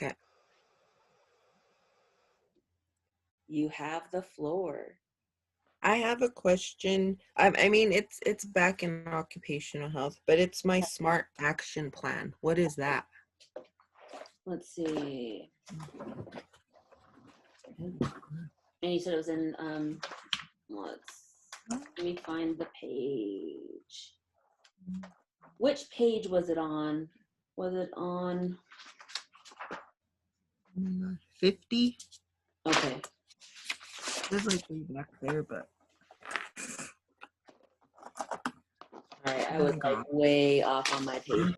Okay. You have the floor. I have a question. I mean, it's back in occupational health, but it's my SMART action plan. What is that? Let's see. And you said it was in, let me find the page. Which page was it on? Was it on? 50? Okay. There's like way back there, but. All right, I was like way off on my page.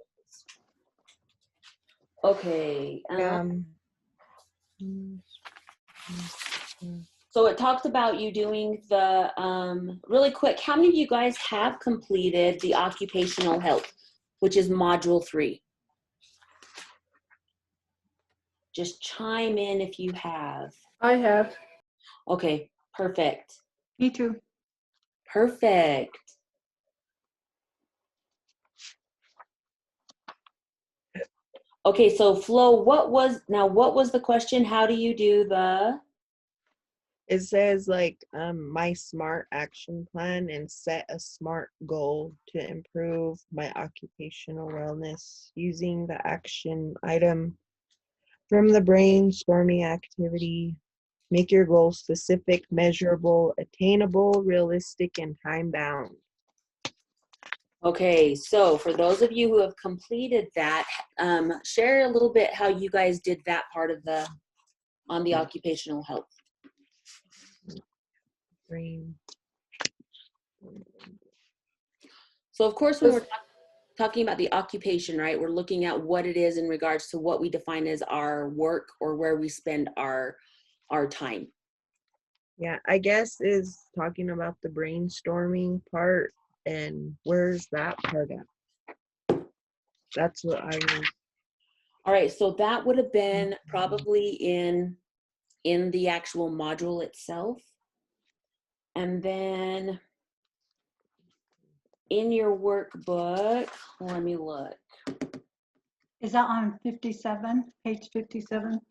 Okay. So it talks about you doing the, really quick, how many of you guys have completed the occupational health, which is module 3? Just chime in if you have. I have. Okay, perfect. Me too. Perfect. Okay, so Flo, what was the question? How do you do the? It says like my SMART action plan and set a SMART goal to improve my occupational wellness using the action item from the brainstorming activity. Make your goal specific, measurable, attainable, realistic, and time-bound. Okay, so for those of you who have completed that, share a little bit how you guys did that part of on the occupational health. So of course, when we're talking about the occupation, right, we're looking at what it is in regards to what we define as our work or where we spend our time. Yeah, I guess is talking about the brainstorming part, and where's that part at? That's what I was. All right, so that would have been probably in the actual module itself. And then in your workbook, let me look. Is that on 57, page 57? It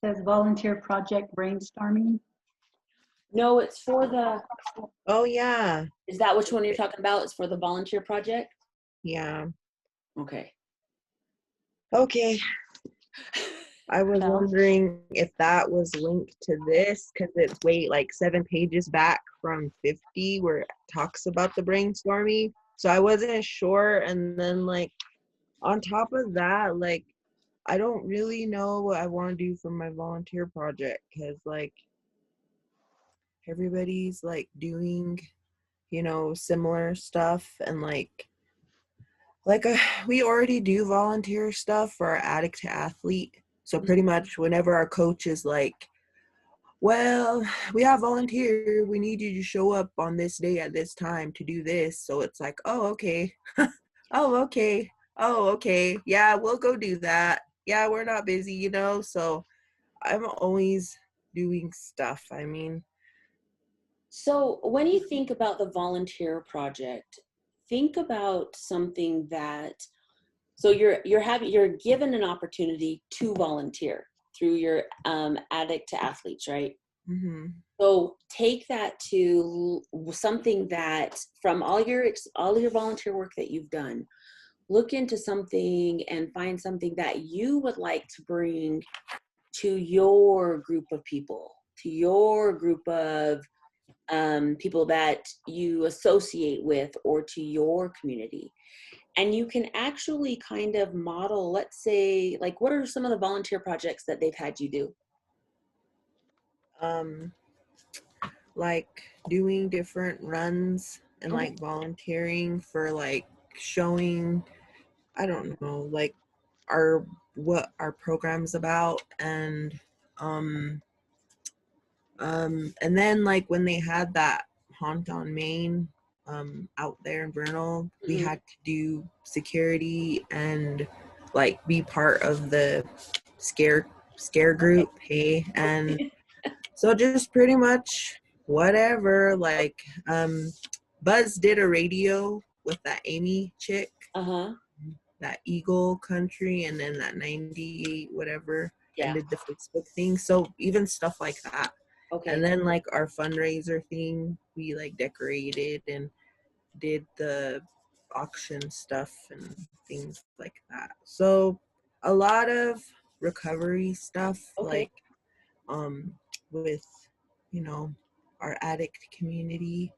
says volunteer project brainstorming. No, it's for the. Oh yeah. Is that which one you're talking about? It's for the volunteer project? Yeah. Okay. Okay. I was wondering if that was linked to this because it's like 7 pages back from 50 where it talks about the brainstorming. So I wasn't sure. And then like on top of that, like I don't really know what I want to do for my volunteer project because like everybody's like doing, similar stuff and like we already do volunteer stuff for our addict to athlete. So pretty much whenever our coach is like, well, we have volunteer, we need you to show up on this day at this time to do this. So it's like, oh, okay. Oh, okay. Oh, okay. Yeah, we'll go do that. Yeah, we're not busy, so I'm always doing stuff. I mean. So when you think about the volunteer project, think about something that, so you're given an opportunity to volunteer through your addict to athletes, right? Mm-hmm. So take that to something that from all your volunteer work that you've done, look into something and find something that you would like to bring to your group of people, to your group of people that you associate with, or to your community. And you can actually kind of model, let's say, like, what are some of the volunteer projects that they've had you do? Like doing different runs and like volunteering for like showing, I don't know, like what our program's about, and then like when they had that haunt on Main out there in Vernal, we had to do security and like be part of the scare group. Hey, and so just pretty much whatever, like Buzz did a radio with that Amy chick. that Eagle country and then that 98 whatever, and Yeah. did the Facebook thing. So even stuff like that. Okay. And then like our fundraiser thing, we like decorated and did the auction stuff and things like that. So a lot of recovery stuff, Okay. like with, you know, our addict community.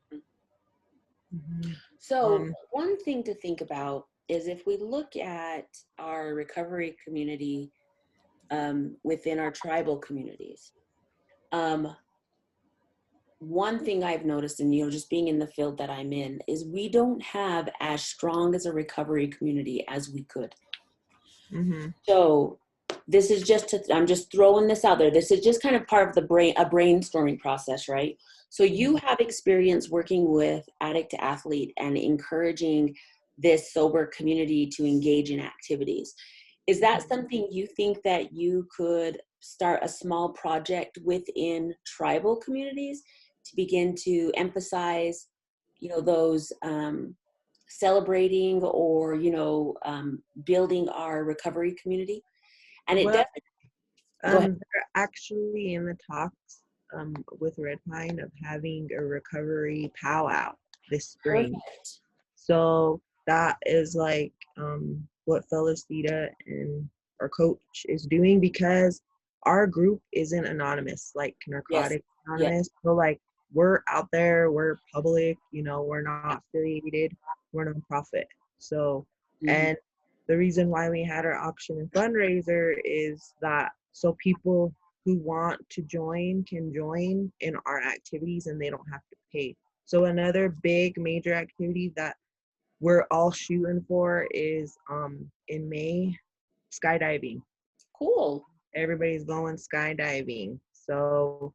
Mhm. So Um, one thing to think about is if we look at our recovery community within our tribal communities, um, one thing I've noticed, and just being in the field that I'm in, is we don't have as strong as a recovery community as we could. mhm. So this is I'm just throwing this out there. This is just kind of part of a brainstorming process, right? So you have experience working with addict to athlete and encouraging this sober community to engage in activities. Is that something you think that you could start a small project within tribal communities to begin to emphasize, those celebrating or, building our recovery community? And it Well, doesn't, go ahead. they're actually in the talks with Red Pine of having a recovery powwow this spring. Perfect. So that is like what Felicita and our coach is doing, because our group isn't anonymous, like Yes. Narcotics Yes. Anonymous. So like we're out there, we're public, we're not affiliated, we're nonprofit. So, Mhm. and the reason why we had our auction and fundraiser is that so people who want to join can join in our activities and they don't have to pay. So another big major activity that we're all shooting for is in May, skydiving. Cool. Everybody's going skydiving. So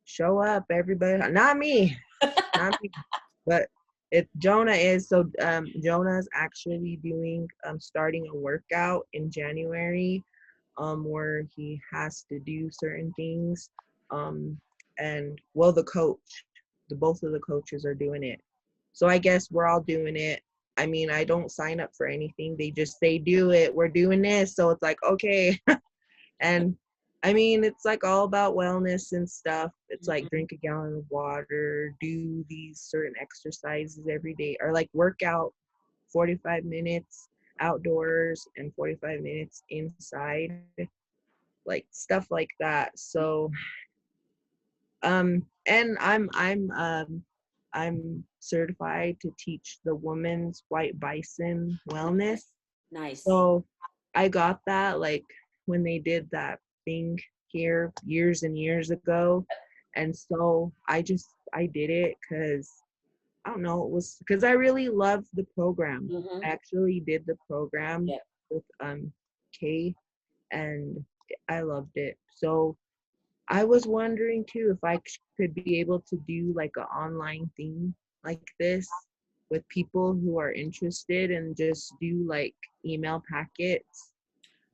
show up, everybody. Not me, not me, but it Jonah is. So Jonah's actually doing starting a workout in January, where he has to do certain things. And well, both of the coaches are doing it. So I guess we're all doing it. I mean, I don't sign up for anything. They just say do it. We're doing this. So it's like, okay. And I mean, it's like all about wellness and stuff. It's like drink a gallon of water, do these certain exercises every day, or like work out 45 minutes outdoors and 45 minutes inside, like stuff like that. So and I'm certified to teach the women's white bison wellness. Nice. So I got that like when they did that thing here years and years ago. And so I did it because I don't know, it was because I really loved the program. Mm-hmm. I actually did the program Yeah. with Kay, and I loved it. So I was wondering too if I could be able to do like an online thing like this with people who are interested and just do like email packets.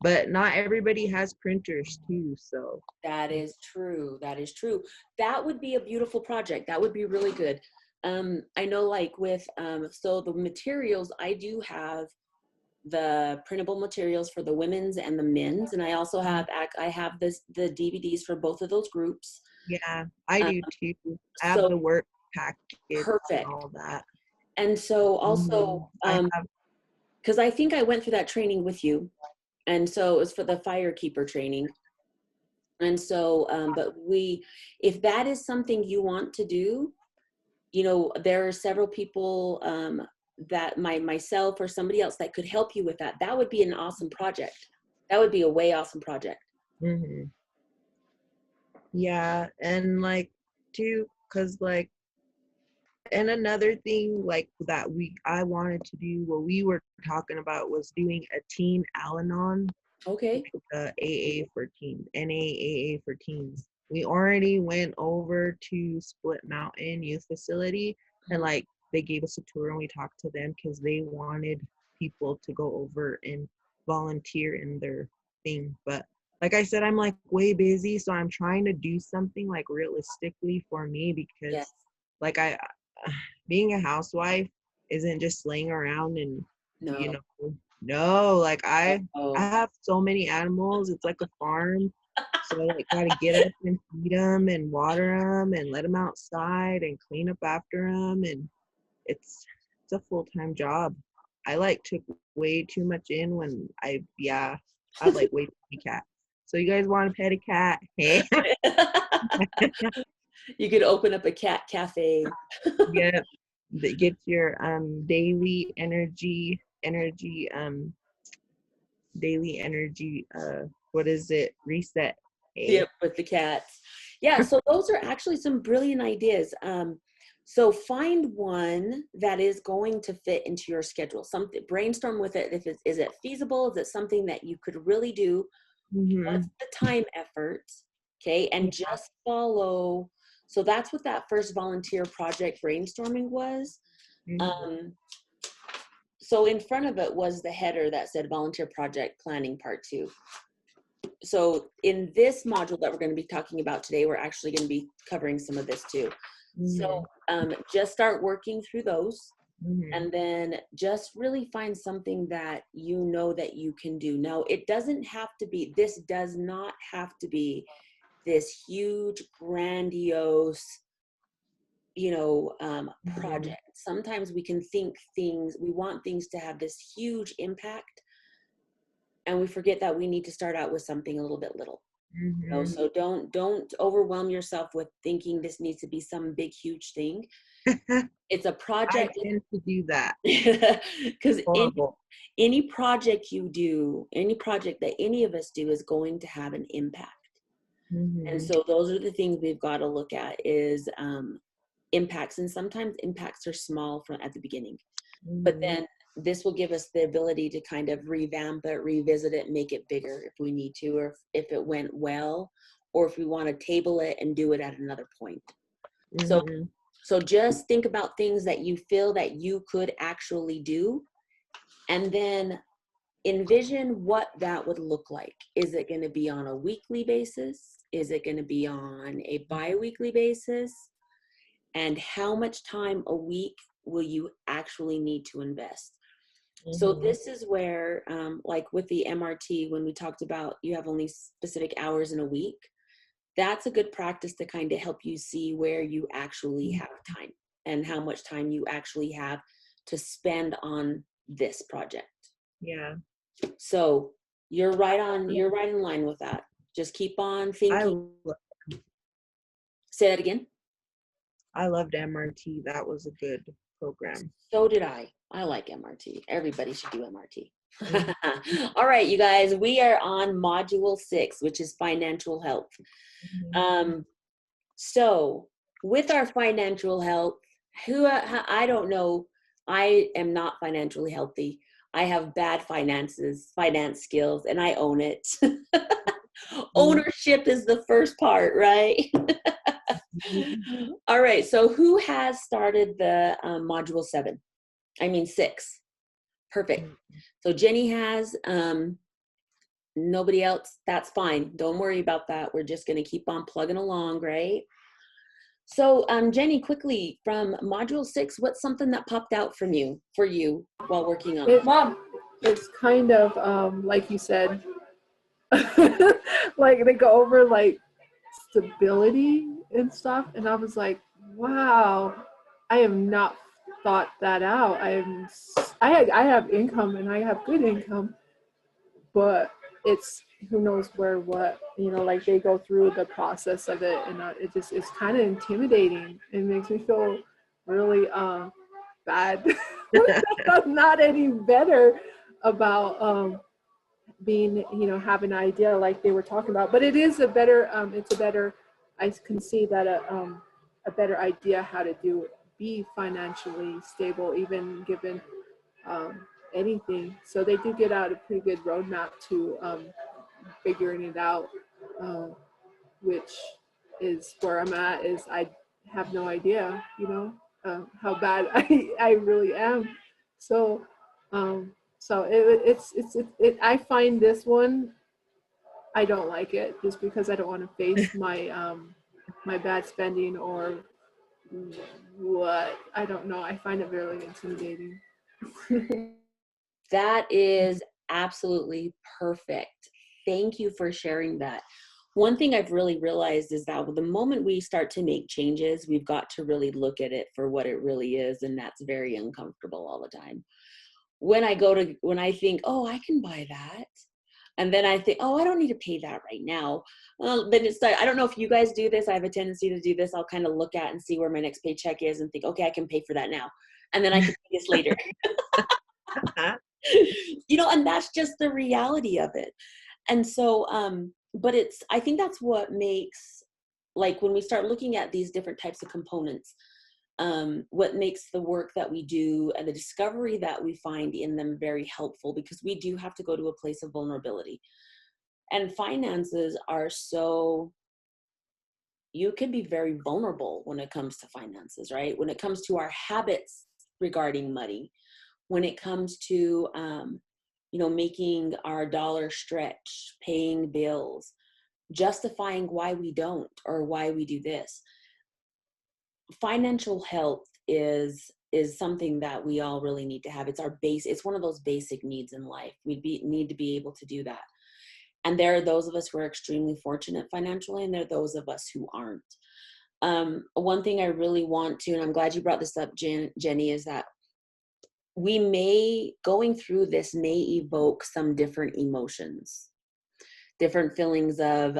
But not everybody has printers too, so. That is true. That is true. That would be a beautiful project. That would be really good. I know like with, so the materials, I do have the printable materials for the women's and the men's. And I also have, the DVDs for both of those groups. Yeah, I Um, do too. I have so the work packets and perfect. all that. And so also, I have, because I think I went through that training with you. And so it was for the firekeeper training. And so, but if that is something you want to do, there are several people that myself or somebody else that could help you with that. That would be an awesome project. That would be a way awesome project. mhm. Yeah, and like too, cause like, and another thing like that I wanted to do, what we were talking about was doing a teen Al-Anon, Okay. like AA for teens, NAAA for teens. We already went over to Split Mountain Youth Facility, and like they gave us a tour and we talked to them because they wanted people to go over and volunteer in their thing. But like I said, I'm like way busy, so I'm trying to do something like realistically for me, Yes. because like being a housewife isn't just laying around and No. No, like I Oh, have so many animals. It's like a farm. So I like gotta get up and feed them and water them and let them outside and clean up after them, and it's a full-time job. I like took way too much in when I have like way too many cats. So you guys want to pet a cat? Hey, you could open up a cat cafe. yeah, that gets your daily daily energy what is it, reset. Hey. Yep, with the cats. Yeah, so those are actually some brilliant ideas. So find one that is going to fit into your schedule. Something, brainstorm with it. If is it feasible? Is it something that you could really do? Mm-hmm. What's the time effort? Okay, and just follow. So that's what that first volunteer project brainstorming was. Mm-hmm. Um, so in front of it was the header that said volunteer project planning part 2. So in this module that we're going to be talking about today, we're actually going to be covering some of this too. So just start working through those, Mm-hmm. and then just really find something that you know that you can do. Now, it doesn't have to be, this does not have to be this huge, grandiose, project. Sometimes we can think things, we want things to have this huge impact, and we forget that we need to start out with something a little bit little. Mm-hmm. So don't overwhelm yourself with thinking this needs to be some big huge thing. It's a I project. tend to do that. Because Horrible. any project you do, any project that any of us do is going to have an impact. And Mm-hmm. so those are the things we've got to look at is impacts. And sometimes impacts are small from at the beginning, but Mm-hmm. then this will give us the ability to kind of revamp it, revisit it, make it bigger if we need to, or if it went well, or if we want to table it and do it at another point. Mm-hmm. So just think about things that you feel that you could actually do, and then envision what that would look like. Is it going to be on a weekly basis? Is it going to be on a bi-weekly basis? And how much time a week will you actually need to invest? So Mm-hmm. this is where, like with the MRT, when we talked about you have only specific hours in a week, that's a good practice to kind of help you see where you actually have time and how much time you actually have to spend on this project. Yeah. So you're right in line with that. Just keep on I thinking. Say that again. I loved MRT. That was a good program. So did I. I like MRT. Everybody should do MRT. Mm-hmm. All right, you guys, we are on module 6, which is financial health. So with our financial health, I don't know, I am not financially healthy. I have bad finance skills, and I own it. Ownership is the first part, right? All right, so who has started the module 6? Perfect. So Jenny has, nobody else, that's fine. Don't worry about that. We're just going to keep on plugging along, right? So Jenny, quickly, from module 6, what's something that popped out for you while working on it? It's kind of like you said, like they go over like stability and stuff, and I was like, wow, I have not thought that out. I have income, and I have good income, but it's who knows where what, like they go through the process of it, and it's kind of intimidating. It makes me feel really bad. I'm not any better about being, have an idea like they were talking about, but it is a better, I can see that a better idea how to be financially stable, even given anything. So they do get out a pretty good roadmap to figuring it out, which is where I'm at. Is I have no idea, how bad I really am. So, I find this one, I don't like it just because I don't want to face my bad spending or what, I don't know. I find it really intimidating. That is absolutely perfect. Thank you for sharing that. One thing I've really realized is that the moment we start to make changes, we've got to really look at it for what it really is. And that's very uncomfortable all the time. When I think, oh, I can buy that. And then I think, oh, I don't need to pay that right now. Well, then it's like, I don't know if you guys do this. I have a tendency to do this. I'll kind of look at and see where my next paycheck is and think, okay, I can pay for that now. And then I can pay this later. And that's just the reality of it. And so, but I think that's what makes, like, when we start looking at these different types of components, what makes the work that we do and the discovery that we find in them very helpful, because we do have to go to a place of vulnerability. And finances are you can be very vulnerable when it comes to finances, right? When it comes to our habits regarding money, when it comes to, making our dollar stretch, paying bills, justifying why we don't or why we do this. Financial health is something that we all really need to have. It's our base. It's one of those basic needs in life. Need to be able to do that. And there are those of us who are extremely fortunate financially, and there are those of us who aren't. One thing I really want to, and I'm glad you brought this up, Jenny, is that going through this may evoke some different emotions, different feelings of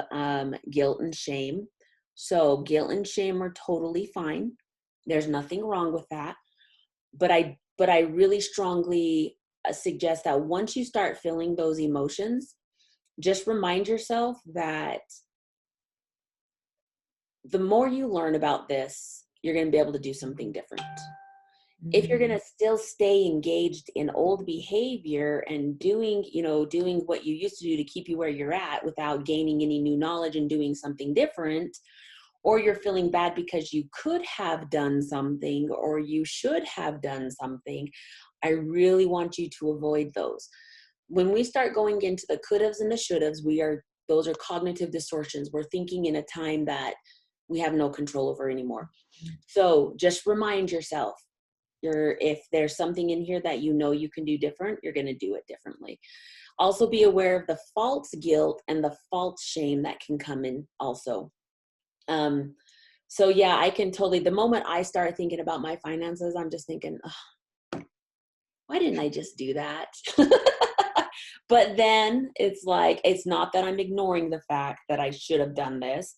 guilt and shame. So guilt and shame are totally fine. There's nothing wrong with that. But I really strongly suggest that once you start feeling those emotions, just remind yourself that the more you learn about this, you're going to be able to do something different. If you're going to still stay engaged in old behavior and doing what you used to do to keep you where you're at without gaining any new knowledge and doing something different, or you're feeling bad because you could have done something or you should have done something, I really want you to avoid those. When we start going into the could haves and the should haves, those are cognitive distortions. We're thinking in a time that we have no control over anymore. So just remind yourself, if there's something in here that you can do different, you're going to do it differently. Also be aware of the false guilt and the false shame that can come in also. So yeah, I can totally, the moment I start thinking about my finances, I'm just thinking, oh, why didn't I just do that? But then it's like, it's not that I'm ignoring the fact that I should have done this.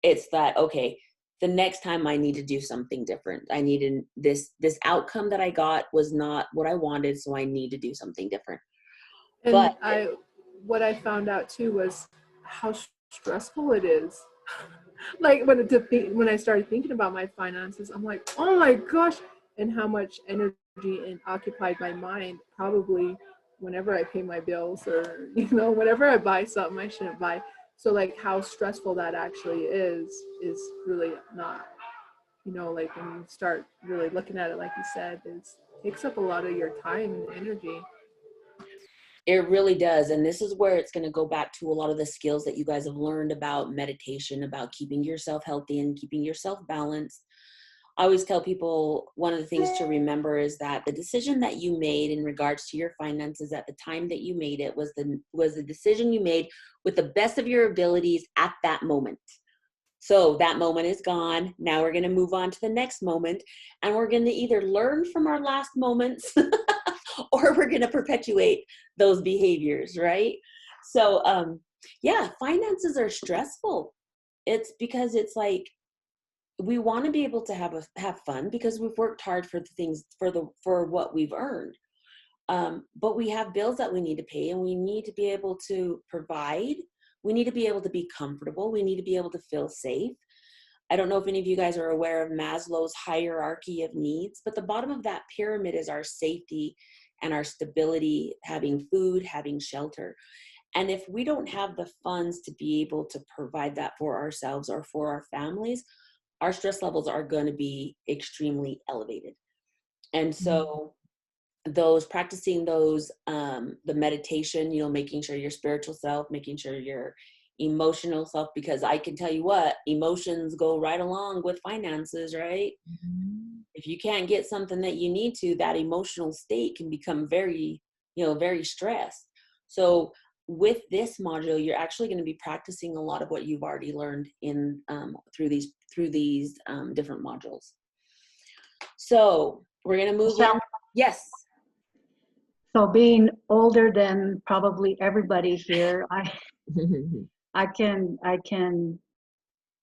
It's that, okay, the next time I need to do something different. I needed this outcome that I got was not what I wanted. So I need to do something different. And what I found out too was how stressful it is. Like when I started thinking about my finances, I'm like, oh my gosh, and how much energy and occupied my mind probably whenever I pay my bills or, whenever I buy something I shouldn't buy. So like how stressful that actually is really not, like when you start really looking at it, like you said, it takes up a lot of your time and energy. It really does. And this is where it's going to go back to a lot of the skills that you guys have learned about meditation, about keeping yourself healthy and keeping yourself balanced. I always tell people one of the things to remember is that the decision that you made in regards to your finances at the time that you made it was the decision you made with the best of your abilities at that moment. So that moment is gone. Now we're going to move on to the next moment, and we're going to either learn from our last moments or we're going to perpetuate those behaviors, right? So, yeah, finances are stressful. It's because it's like, we want to be able to have fun because we've worked hard for the things, for what we've earned. But we have bills that we need to pay, and we need to be able to provide. We need to be able to be comfortable. We need to be able to feel safe. I don't know if any of you guys are aware of Maslow's hierarchy of needs, but the bottom of that pyramid is our safety and our stability, having food, having shelter. And if we don't have the funds to be able to provide that for ourselves or for our families, our stress levels are going to be extremely elevated. And so practicing those, the meditation, making sure your spiritual self, making sure your emotional self, because I can tell you what, emotions go right along with finances, right? If you can't get something that you need to, that emotional state can become very, very stressed. So with this module, you're actually going to be practicing a lot of what you've already learned in through these different modules. So we're going to move on. Yes. So being older than probably everybody here, I can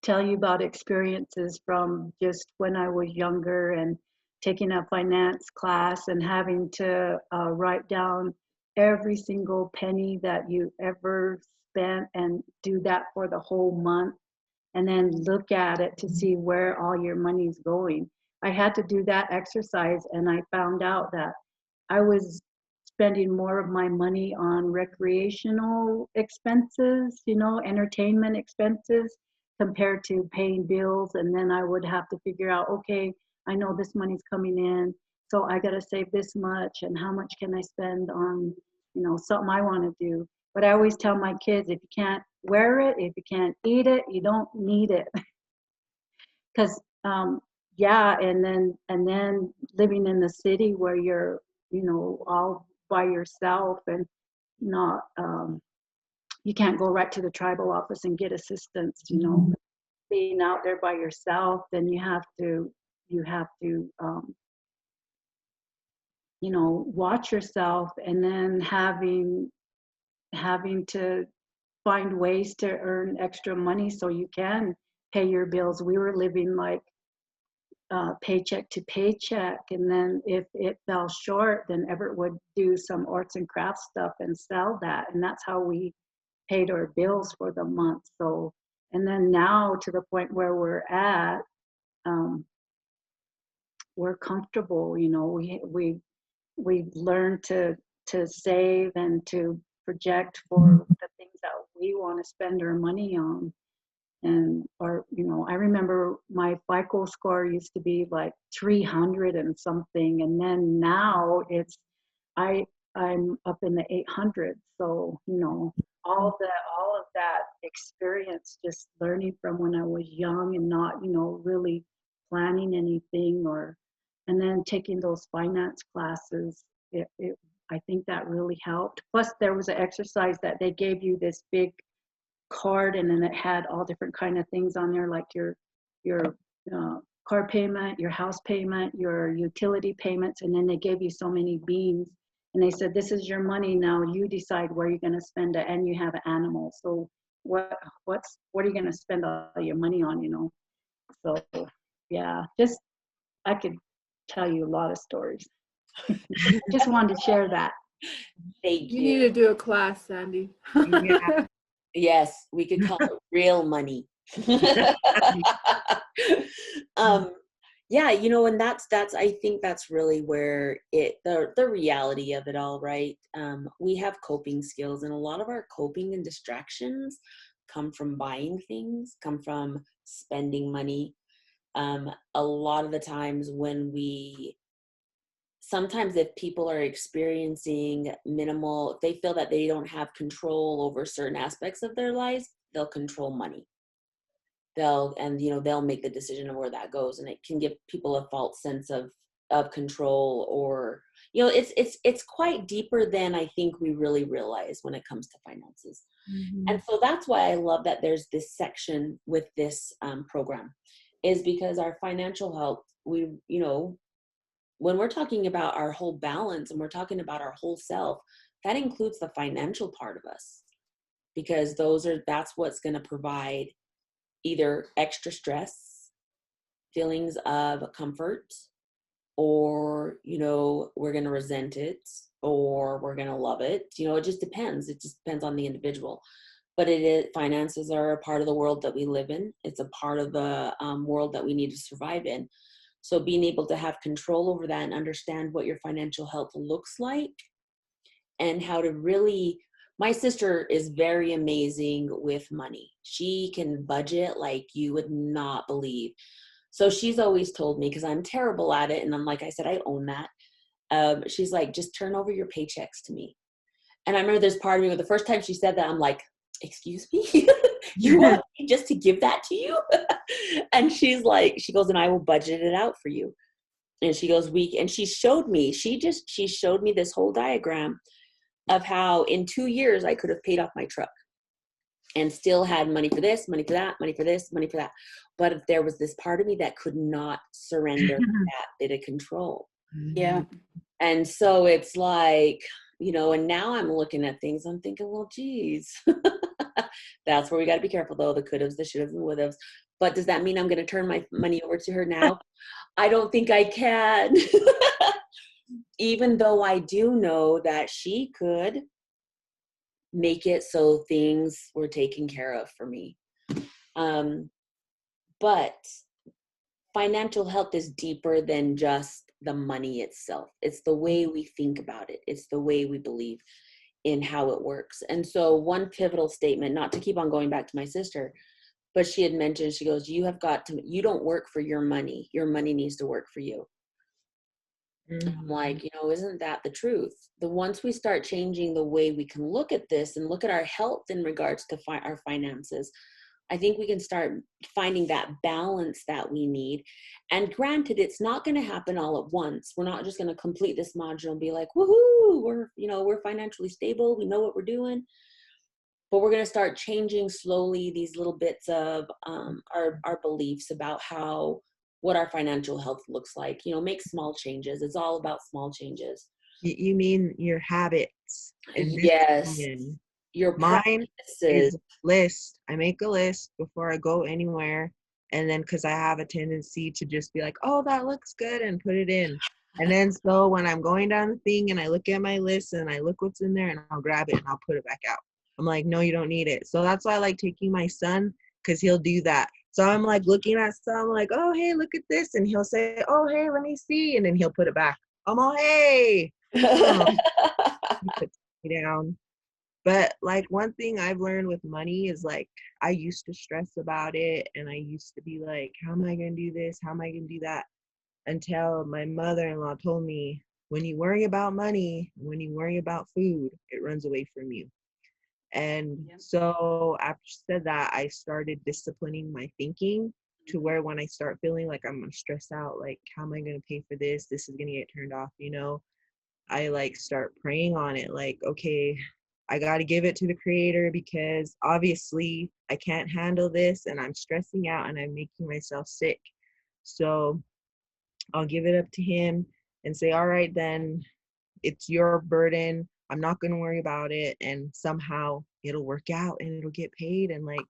tell you about experiences from just when I was younger and taking a finance class and having to write down every single penny that you ever spent and do that for the whole month, and then look at it to see where all your money's going. I had to do that exercise, and I found out that I was spending more of my money on recreational expenses, entertainment expenses, compared to paying bills. And then I would have to figure out, okay, I know this money's coming in, so I got to save this much, and how much can I spend on, something I want to do. But I always tell my kids, if you can't wear it, if you can't eat it, you don't need it. Because yeah, and then living in the city where you're, all by yourself and not, you can't go right to the tribal office and get assistance, being out there by yourself, then you have to watch yourself, and then having to find ways to earn extra money so you can pay your bills. We were living like paycheck to paycheck, and then if it fell short, then Everett would do some arts and crafts stuff and sell that, and that's how we paid our bills for the month. So, and then now to the point where we're at, we're comfortable. We've learned to save and to project for the things that we want to spend our money on. And I remember my FICO score used to be like 300 and something, and then now I'm up in the 800s. So all of that experience, just learning from when I was young and not really planning anything, and then taking those finance classes, I think that really helped. Plus there was an exercise that they gave you this big card, and then it had all different kind of things on there, like your car payment, your house payment, your utility payments, and then they gave you so many beans, and they said, this is your money now, you decide where you're going to spend it, and you have an animal, so what are you going to spend all your money on, So yeah, just I could tell you a lot of stories. Just wanted to share that. Thank you. You need to do a class, Sandy. Yeah. Yes, we could call it real money. Yeah, and that's I think that's really where the reality of it all, right? We have coping skills, and a lot of our coping and distractions come from buying things, come from spending money. A lot of the times sometimes if people are experiencing if they feel that they don't have control over certain aspects of their lives, they'll control money. They'll make the decision of where that goes, and it can give people a false sense of control, or it's quite deeper than I think we really realize when it comes to finances. Mm-hmm. And so that's why I love that there's this section with this program, is because our financial health, when we're talking about our whole balance and we're talking about our whole self, that includes the financial part of us, because that's what's going to provide either extra stress, feelings of comfort, or, we're going to resent it, or we're going to love it. It just depends. It just depends on the individual. But finances are a part of the world that we live in. It's a part of the world that we need to survive in. So being able to have control over that and understand what your financial health looks like, and how to really, my sister is very amazing with money. She can budget like you would not believe. So she's always told me, because I'm terrible at it, and I'm like I said, I own that. She's like, just turn over your paychecks to me. And I remember there's part of me, the first time she said that, I'm like, excuse me? You want me just to give that to you? And she goes, and I will budget it out for you. And she goes, and she showed me this whole diagram of how in 2 years I could have paid off my truck and still had money for this, money for that, money for this, money for that. But there was this part of me that could not surrender that bit of control. Yeah. And so it's like, you know, and now I'm looking at things, I'm thinking, well, geez, that's where we got to be careful though. The could haves, the should haves, and would haves. But does that mean I'm going to turn my money over to her now? I don't think I can. Even though I do know that she could make it so things were taken care of for me. But financial health is deeper than just the money itself. It's the way we think about it. It's the way we believe in how it works. And so one pivotal statement, not to keep on going back to my sister, but she had mentioned, she goes, you don't work for your money needs to work for you. I'm like, you know, isn't that the truth? Once we start changing the way we can look at this and look at our health in regards to our finances, I think we can start finding that balance that we need. And granted, it's not going to happen all at once. We're not just going to complete this module and be like, woohoo, we're financially stable. We know what we're doing. But we're going to start changing slowly these little bits of our beliefs about what our financial health looks like. You know, make small changes. It's all about small changes. You mean your habits and yes, discipline. your Mine practices. is a list. I make a list before I go anywhere, and then because I have a tendency to just be like, oh, that looks good, and put it in. And then so when I'm going down the thing and I look at my list and I look what's in there and I'll grab it and I'll put it back out. I'm like, no, you don't need it. So that's why I like taking my son, because he'll do that. So I'm like looking at stuff, I'm like, oh, hey, look at this. And he'll say, oh, hey, let me see. And then he'll put it back. I'm all, hey. He puts me down. But like one thing I've learned with money is like, I used to stress about it. And I used to be like, how am I going to do this? How am I going to do that? Until my mother-in-law told me, when you worry about money, when you worry about food, it runs away from you. And so after she said that, I started disciplining my thinking to where when I start feeling like I'm stressed out, like, how am I going to pay for this? This is going to get turned off, you know? I like start praying on it. Like, okay, I got to give it to the creator because obviously I can't handle this and I'm stressing out and I'm making myself sick. So I'll give it up to him and say, all right, then it's your burden. I'm not going to worry about it. And somehow it'll work out and it'll get paid. And like,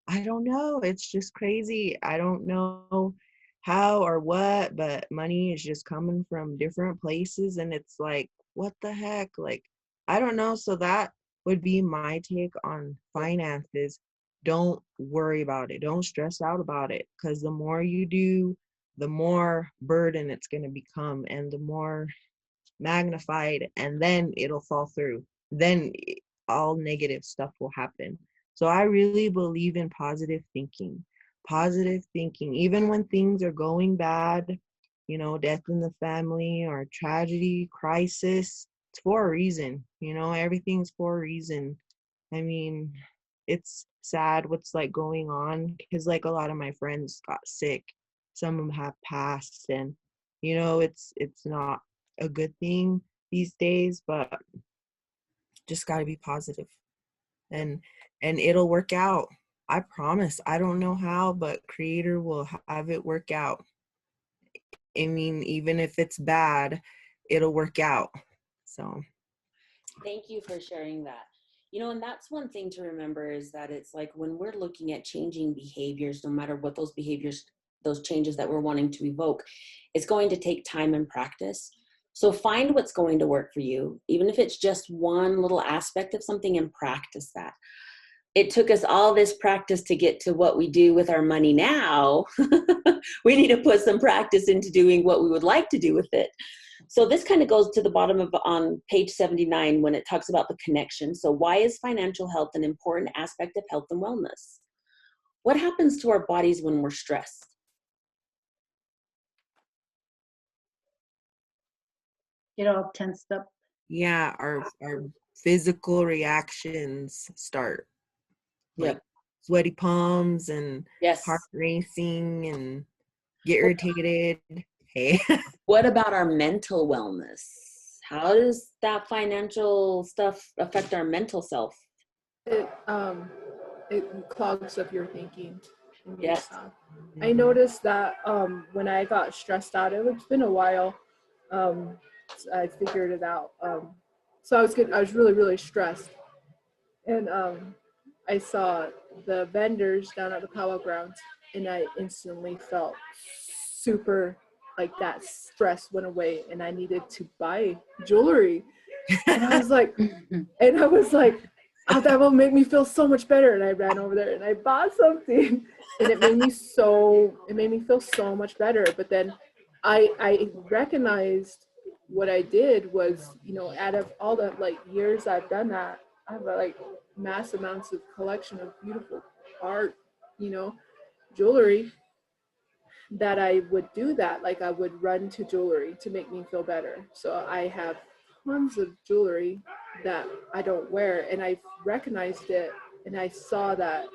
I don't know. It's just crazy. I don't know how or what, but money is just coming from different places. And it's like, what the heck? Like, I don't know. So that would be my take on finances. Don't worry about it. Don't stress out about it. Because the more you do, the more burden it's going to become and the more magnified, and then it'll fall through. Then all negative stuff will happen. So I really believe in positive thinking. Positive thinking, even when things are going bad, you know, death in the family or tragedy, crisis, it's for a reason. You know, everything's for a reason. I mean, it's sad what's like going on because like a lot of my friends got sick. Some of them have passed, and you know, it's not a good thing these days, but just got to be positive and it'll work out. I promise. I don't know how, but creator will have it work out. I mean, even if it's bad, it'll work out. So thank you for sharing that. You know, and that's one thing to remember is that it's like when we're looking at changing behaviors, no matter what those behaviors, those changes that we're wanting to evoke, it's going to take time and practice. So find what's going to work for you, even if it's just one little aspect of something, and practice that. It took us all this practice to get to what we do with our money now. We need to put some practice into doing what we would like to do with it. So this kind of goes to the bottom of on page 79 when it talks about the connection. So why is financial health an important aspect of health and wellness? What happens to our bodies when we're stressed? Get all tensed up. yeah, our physical reactions start, like Yep. sweaty palms and Yes. heart racing and get irritated. Hey. What about our mental wellness? How does that financial stuff affect our mental self? It clogs up your thinking and your Yes. stuff. I noticed that when I got stressed out, it's been a while. I figured it out. So I was really, really stressed, and I saw the vendors down at the powwow grounds, and I instantly felt super, like, that stress went away, and I needed to buy jewelry, and I was like, oh, that will make me feel so much better. And I ran over there and I bought something, and it made me feel so much better. But then I recognized what I did was, out of all the like years I've done that, I have like mass amounts of collection of beautiful art, jewelry, that I would do that. Like, I would run to jewelry to make me feel better. So I have tons of jewelry that I don't wear, and I recognized it, and I saw that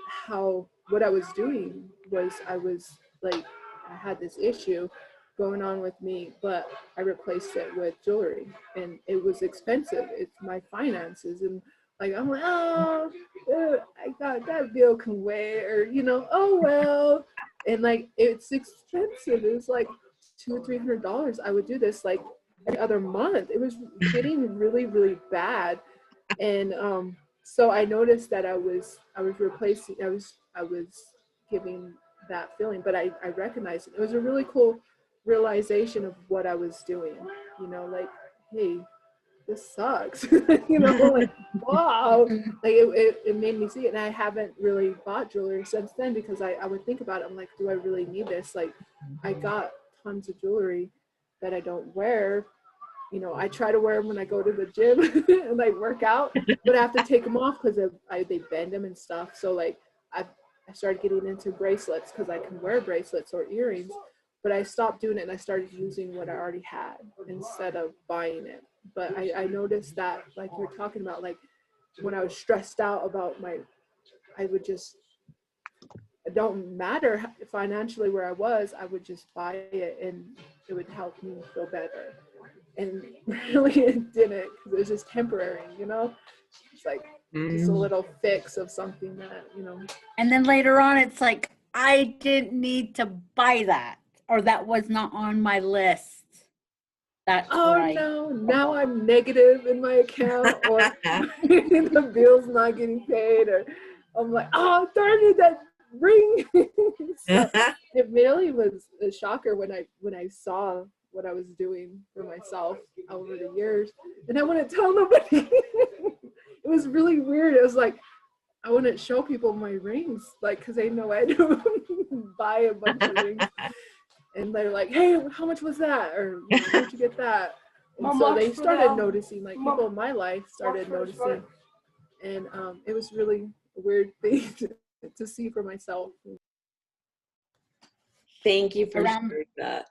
what I was doing was I had this issue going on with me, but I replaced it with jewelry, and it was expensive. It's my finances, and like, I'm like, oh, I got that bill can wait, or oh well. And like, it's expensive. It was like $200-300. I would do this like every other month. It was getting really, really bad. And so I noticed that I was replacing, I was giving that feeling, but I recognized it. It was a really cool realization of what I was doing, like, hey, this sucks. Like, wow. Like, it made me see it. And I haven't really bought jewelry since then, because I would think about it. I'm like, do I really need this? Like, I got tons of jewelry that I don't wear. I try to wear them when I go to the gym and like work out, but I have to take them off because they bend them and stuff. So like, I started getting into bracelets because I can wear bracelets or earrings, but I stopped doing it and I started using what I already had instead of buying it. But I noticed that, like you're talking about, like when I was stressed out about it don't matter financially where I was, I would just buy it and it would help me feel better. And really it didn't, because it was just temporary, It's like just a little fix of something that, And then later on, it's like, I didn't need to buy that, or that was not on my list. That's right. No, now I'm negative in my account, or the bill's not getting paid, or I'm like, oh, darn it, that ring. So it really was a shocker when I saw what I was doing for myself over the years, and I wouldn't tell nobody. It was really weird. It was like, I wouldn't show people my rings, like, because they know I don't buy a bunch of rings. And they're like, hey, how much was that? Or, where'd you get that? And so they started noticing, like, people in my life started noticing. And it was really a weird thing to see for myself. Thank you for sharing that.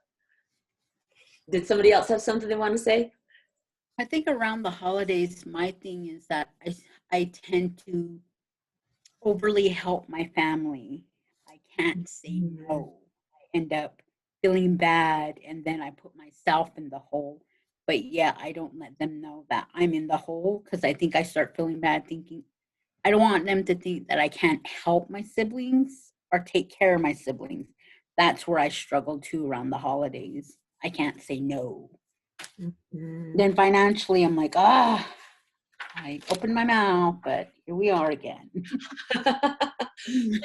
Did somebody else have something they want to say? I think around the holidays, my thing is that I tend to overly help my family. I can't say no. I end up feeling bad, and then I put myself in the hole. But yeah, I don't let them know that I'm in the hole, because I think I start feeling bad, thinking I don't want them to think that I can't help my siblings or take care of my siblings. That's where I struggle too around the holidays. I can't say no. Then financially, I'm like, I opened my mouth, but here we are again. So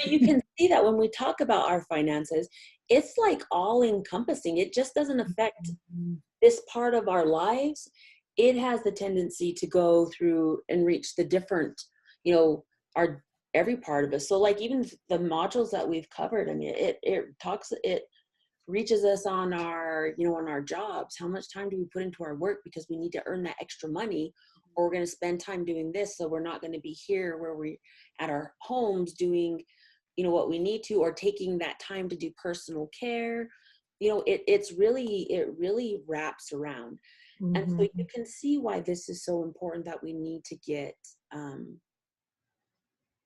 you can see that when we talk about our finances, it's like all encompassing. It just doesn't affect this part of our lives. It has the tendency to go through and reach the different, our every part of us. So like, even the modules that we've covered, I mean, it reaches us on our, on our jobs. How much time do we put into our work because we need to earn that extra money, or we're going to spend time doing this, so we're not going to be here where we're at our homes doing, what we need to, or taking that time to do personal care. It really wraps around. And so you can see why this is so important, that we need to get a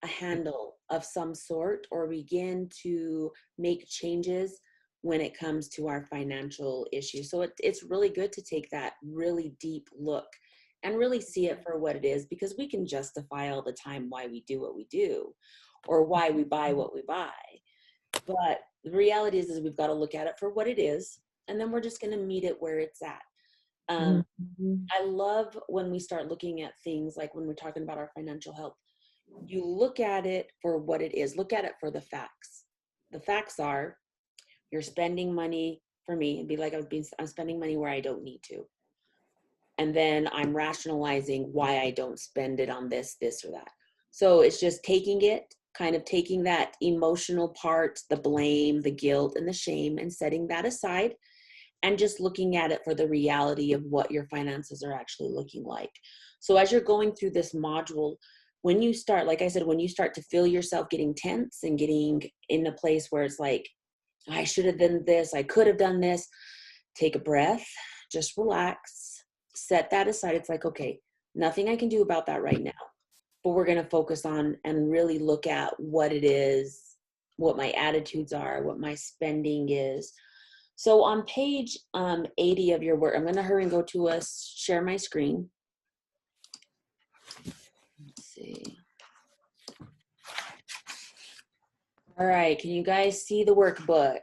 handle of some sort, or begin to make changes when it comes to our financial issues. So it's really good to take that really deep look and really see it for what it is, because we can justify all the time why we do what we do or why we buy what we buy. But the reality is we've got to look at it for what it is, and then we're just going to meet it where it's at. I love when we start looking at things like when we're talking about our financial health, you look at it for what it is. Look at it for the facts. The facts are you're spending money, for me, it'd be like I'm spending money where I don't need to. And then I'm rationalizing why I don't spend it on this, or that. So it's just taking it, kind of taking that emotional part, the blame, the guilt, and the shame, and setting that aside, and just looking at it for the reality of what your finances are actually looking like. So as you're going through this module, when you start, like I said, when you start to feel yourself getting tense and getting in a place where it's like, I should have done this, I could have done this, take a breath, just relax, set that aside. It's like, okay, nothing I can do about that right now, but we're going to focus on and really look at what it is, what my attitudes are, what my spending is. So on page 80 of your work, I'm going to hurry and go to share my screen. Let's see. All right, can you guys see the workbook?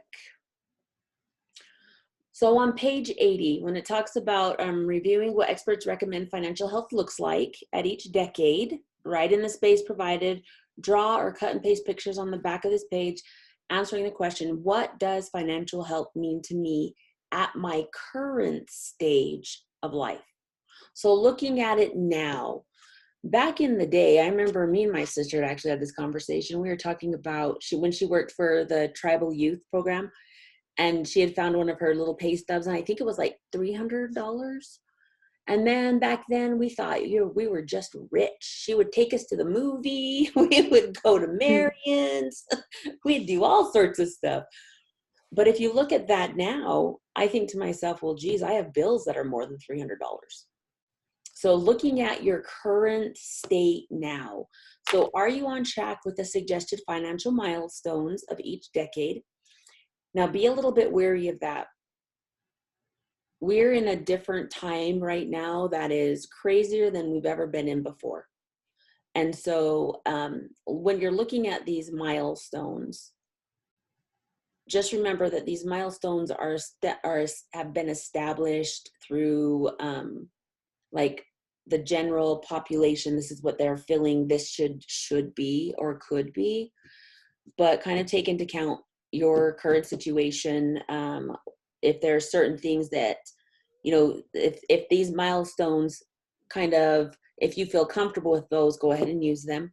So on page 80, when it talks about reviewing what experts recommend financial health looks like at each decade, write in the space provided, draw or cut and paste pictures on the back of this page, answering the question, what does financial health mean to me at my current stage of life? So looking at it now, back in the day, I remember me and my sister actually had this conversation. We were talking about when she worked for the tribal youth program, and she had found one of her little pay stubs, and I think it was like $300. And then back then we thought, we were just rich. She would take us to the movie. We would go to Marion's. We'd do all sorts of stuff. But if you look at that now, I think to myself, well, geez, I have bills that are more than $300. So looking at your current state now. So are you on track with the suggested financial milestones of each decade? Now be a little bit wary of that. We're in a different time right now that is crazier than we've ever been in before. And so when you're looking at these milestones, just remember that these milestones have been established through like the general population. This is what they're feeling this should be or could be, but kind of take into account your current situation. If there are certain things that, if these milestones if you feel comfortable with those, go ahead and use them.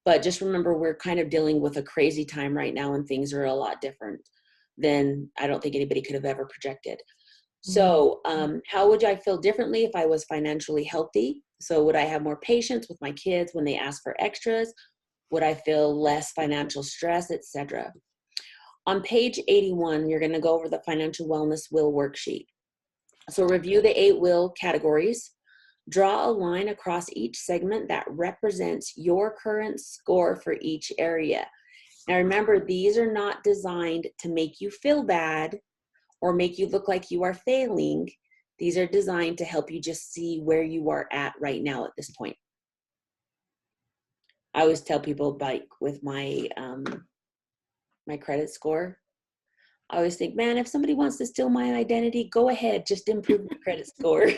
But just remember, we're kind of dealing with a crazy time right now, and things are a lot different than I don't think anybody could have ever projected. So how would I feel differently if I was financially healthy? So would I have more patience with my kids when they ask for extras? Would I feel less financial stress, etc.? On page 81, you're going to go over the financial wellness will worksheet. So review the 8 will categories. Draw a line across each segment that represents your current score for each area. Now remember, these are not designed to make you feel bad or make you look like you are failing. These are designed to help you just see where you are at right now at this point. I always tell people, like with my my credit score, I always think, man, if somebody wants to steal my identity, go ahead, just improve your credit score.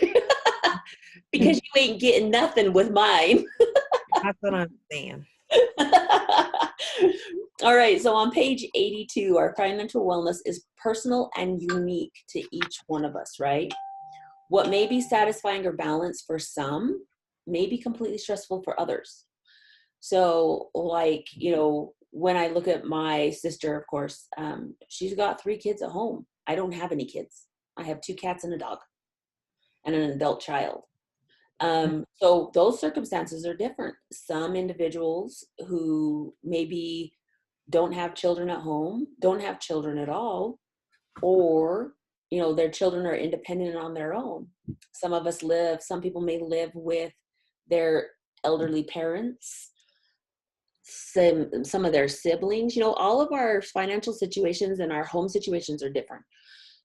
Because you ain't getting nothing with mine. That's what I'm saying. All right, so on page 82, our financial wellness is personal and unique to each one of us, right? What may be satisfying or balanced for some may be completely stressful for others. So like, when I look at my sister, of course, she's got 3 kids at home. I don't have any kids. I have 2 cats and a dog and an adult child. So those circumstances are different. Some individuals who maybe don't have children at home, don't have children at all, or, their children are independent on their own. Some people may live with their elderly parents. some of their siblings. You know, all of our financial situations and our home situations are different.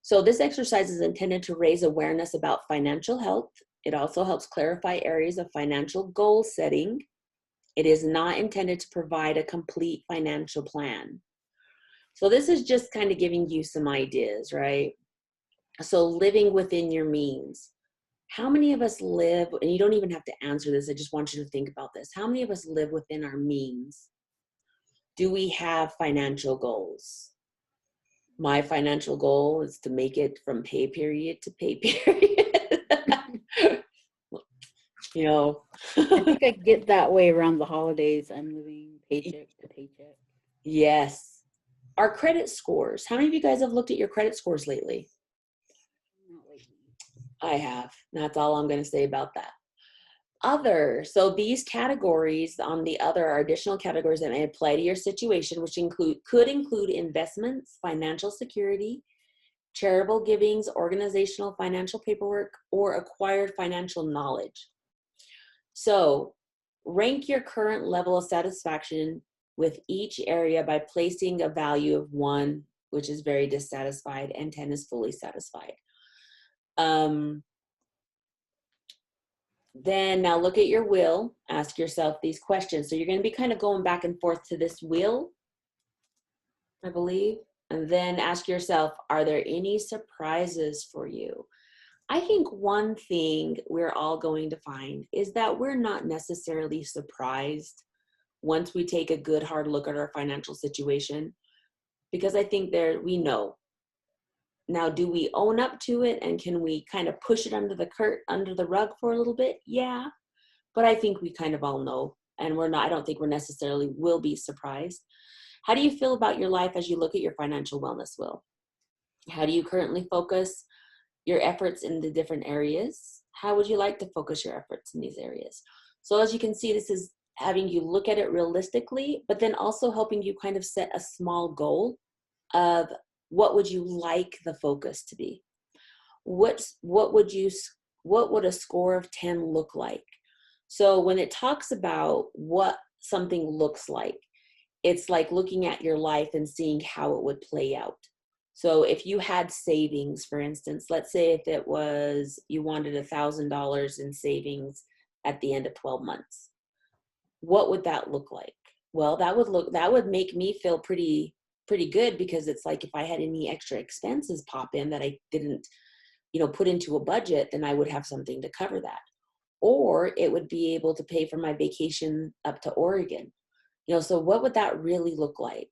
So this exercise is intended to raise awareness about financial health. It also helps clarify areas of financial goal setting. It is not intended to provide a complete financial plan. So this is just kind of giving you some ideas, right? So living within your means. How many of us live, and you don't even have to answer this, I just want you to think about this. How many of us live within our means? Do we have financial goals? My financial goal is to make it from pay period to pay period. You know, I think I get that way around the holidays. I'm living paycheck to paycheck. Yes. Our credit scores. How many of you guys have looked at your credit scores lately? Not lately. I have. That's all I'm going to say about that. Other. So these categories on the other are additional categories that may apply to your situation, which could include investments, financial security, charitable givings, organizational financial paperwork, or acquired financial knowledge. So rank your current level of satisfaction with each area by placing a value of 1, which is very dissatisfied, and 10 is fully satisfied. Then now look at your wheel, ask yourself these questions. So you're going to be kind of going back and forth to this wheel, I believe. And then ask yourself, are there any surprises for you? I think one thing we're all going to find is that we're not necessarily surprised once we take a good hard look at our financial situation, because I think we know. Now, do we own up to it, and can we kind of push it under the rug for a little bit? Yeah, but I think we kind of all know, and I don't think we're necessarily will be surprised. How do you feel about your life as you look at your financial wellness wheel? How do you currently focus your efforts in the different areas? How would you like to focus your efforts in these areas? So as you can see, this is having you look at it realistically, but then also helping you kind of set a small goal of what would you like the focus to be? What would a score of 10 look like? So when it talks about what something looks like, it's like looking at your life and seeing how it would play out. So if you had savings, for instance, let's say if it was you wanted $1,000 in savings at the end of 12 months, what would that look like? Well, that would make me feel pretty good, because it's like if I had any extra expenses pop in that I didn't, put into a budget, then I would have something to cover that. Or it would be able to pay for my vacation up to Oregon. So what would that really look like?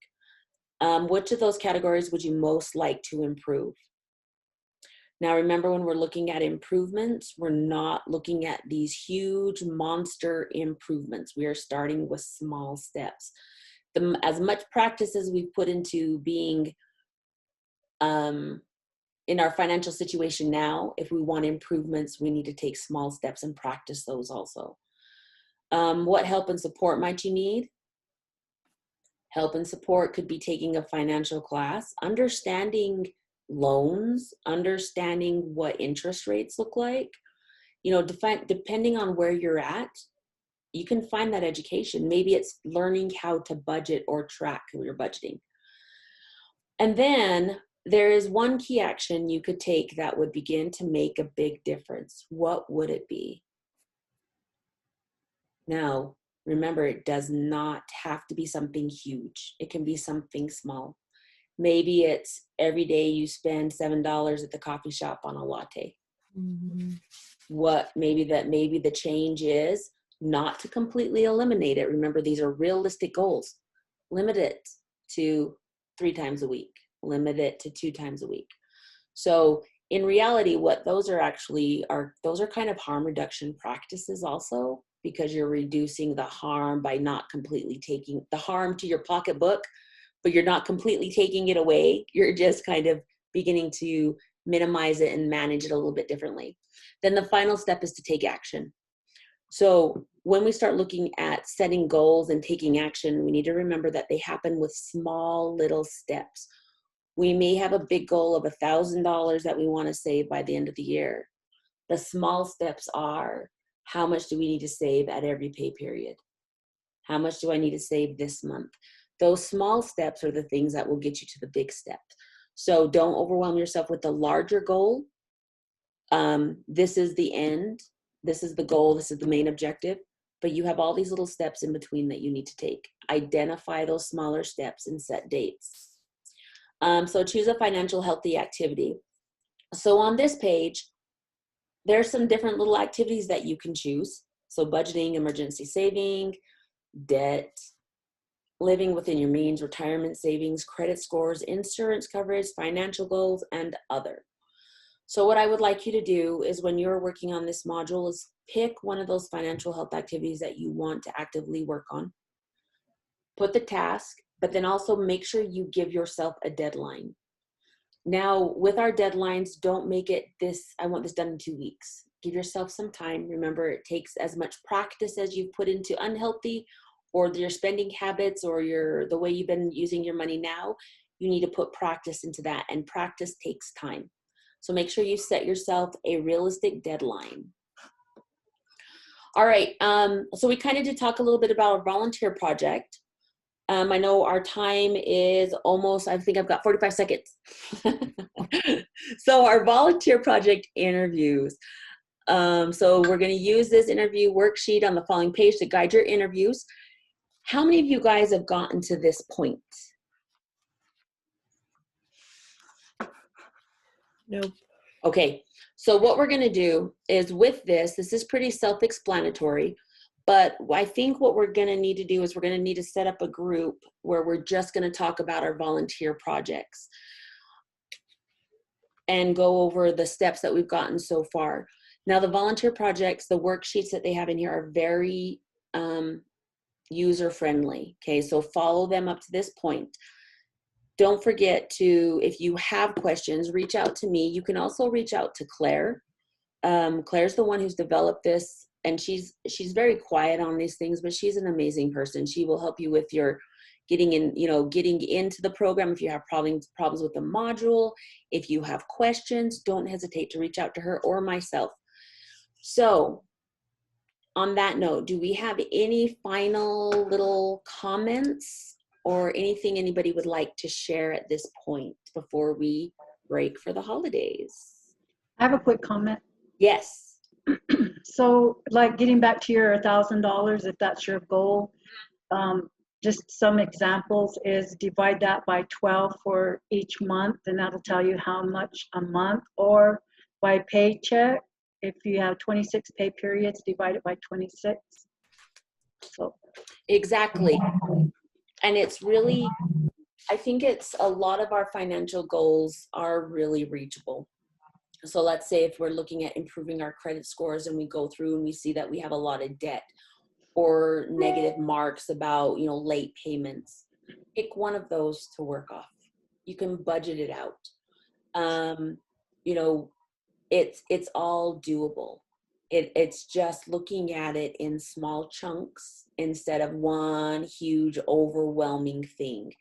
Which of those categories would you most like to improve? Now, remember, when we're looking at improvements, we're not looking at these huge monster improvements. We are starting with small steps. As much practice as we've put into being in our financial situation now, if we want improvements, we need to take small steps and practice those also. What help and support might you need? Help and support could be taking a financial class, understanding loans, understanding what interest rates look like. Depending on where you're at, you can find that education. Maybe it's learning how to budget or track your budgeting. And then there is one key action you could take that would begin to make a big difference. What would it be? Now, remember, it does not have to be something huge. It can be something small. Maybe it's every day you spend $7 at the coffee shop on a latte. Mm-hmm. Maybe the change is not to completely eliminate it. Remember, these are realistic goals. Limit it to 3 times a week. Limit it to 2 times a week. So in reality, what those are actually those are kind of harm reduction practices also, because you're reducing the harm by not completely taking the harm to your pocketbook, but you're not completely taking it away. You're just kind of beginning to minimize it and manage it a little bit differently. Then the final step is to take action. So when we start looking at setting goals and taking action, we need to remember that they happen with small little steps. We may have a big goal of $1,000 that we want to save by the end of the year. The small steps are, how much do we need to save at every pay period? How much do I need to save this month? Those small steps are the things that will get you to the big step. So don't overwhelm yourself with the larger goal. This is the end. This is the goal. This is the main objective. But you have all these little steps in between that you need to take. Identify those smaller steps and set dates. So choose a financial healthy activity. So on this page, there's some different little activities that you can choose. So budgeting, emergency saving, debt, living within your means, retirement savings, credit scores, insurance coverage, financial goals, and other. So what I would like you to do is when you're working on this module is pick one of those financial health activities that you want to actively work on. Put the task, but then also make sure you give yourself a deadline. Now, with our deadlines, don't make it this, I want this done in 2 weeks. Give yourself some time. Remember, it takes as much practice as you've put into unhealthy or your spending habits or the way you've been using your money now. You need to put practice into that, and practice takes time. So make sure you set yourself a realistic deadline. All right, so we kind of did talk a little bit about our volunteer project. I know our time is almost, I think I've got 45 seconds. So our volunteer project interviews. So we're going to use this interview worksheet on the following page to guide your interviews. How many of you guys have gotten to this point? Nope. Okay, so what we're going to do is with this is pretty self-explanatory, but I think what we're going to need to do is we're going to need to set up a group where we're just going to talk about our volunteer projects and go over the steps that we've gotten so far. Now, the volunteer projects, the worksheets that they have in here are very user-friendly, okay? So follow them up to this point. Don't forget to, if you have questions, reach out to me. You can also reach out to Claire. Claire's the one who's developed this, and she's very quiet on these things, but she's an amazing person. She will help you with your getting into the program. If you have problems with the module, if you have questions, don't hesitate to reach out to her or myself. So on that note, do we have any final little comments or anything anybody would like to share at this point before we break for the holidays? I have a quick comment. Yes. So like getting back to your $1,000, if that's your goal, just some examples is divide that by 12 for each month, and that'll tell you how much a month, or by paycheck. If you have 26 pay periods, divide it by 26. So Exactly. And it's really, I think it's a lot of our financial goals are really reachable. So let's say if we're looking at improving our credit scores and we go through and we see that we have a lot of debt or negative marks about, late payments, pick one of those to work off. You can budget it out. It's all doable. It's just looking at it in small chunks instead of one huge overwhelming thing.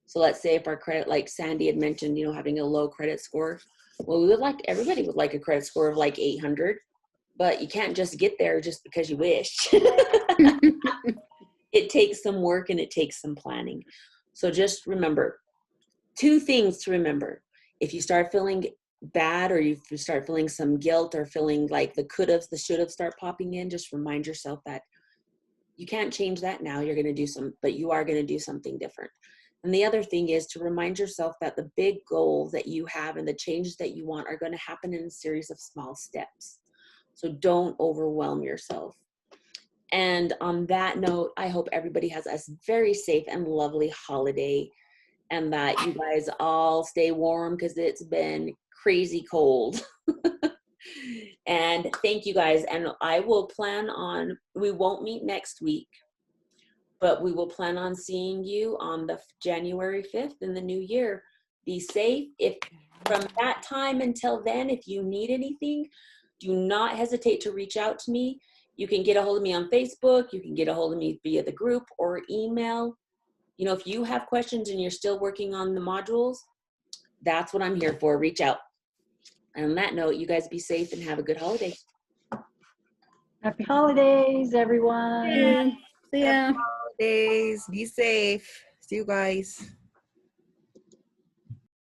So let's say if our credit, like Sandy had mentioned, having a low credit score, well, everybody would like a credit score of like 800, but you can't just get there just because you wish. It takes some work and it takes some planning. So just remember, 2 things to remember. If you start feeling bad or you start feeling some guilt or feeling like the could-haves, the should-haves start popping in, just remind yourself that you can't change that now. You're going to do but you are going to do something different. And the other thing is to remind yourself that the big goals that you have and the changes that you want are going to happen in a series of small steps. So don't overwhelm yourself. And on that note, I hope everybody has a very safe and lovely holiday, and that you guys all stay warm because it's been crazy cold. And thank you guys. And I will we won't meet next week, but we will plan on seeing you on the January 5th in the new year. Be safe. If from that time until then, if you need anything, do not hesitate to reach out to me. You can get a hold of me on Facebook. You can get a hold of me via the group or email. If you have questions and you're still working on the modules, that's what I'm here for. Reach out. And on that note, you guys be safe and have a good holiday. happy holidays, everyone. Yeah. See ya. holidays. Be safe. See you guys.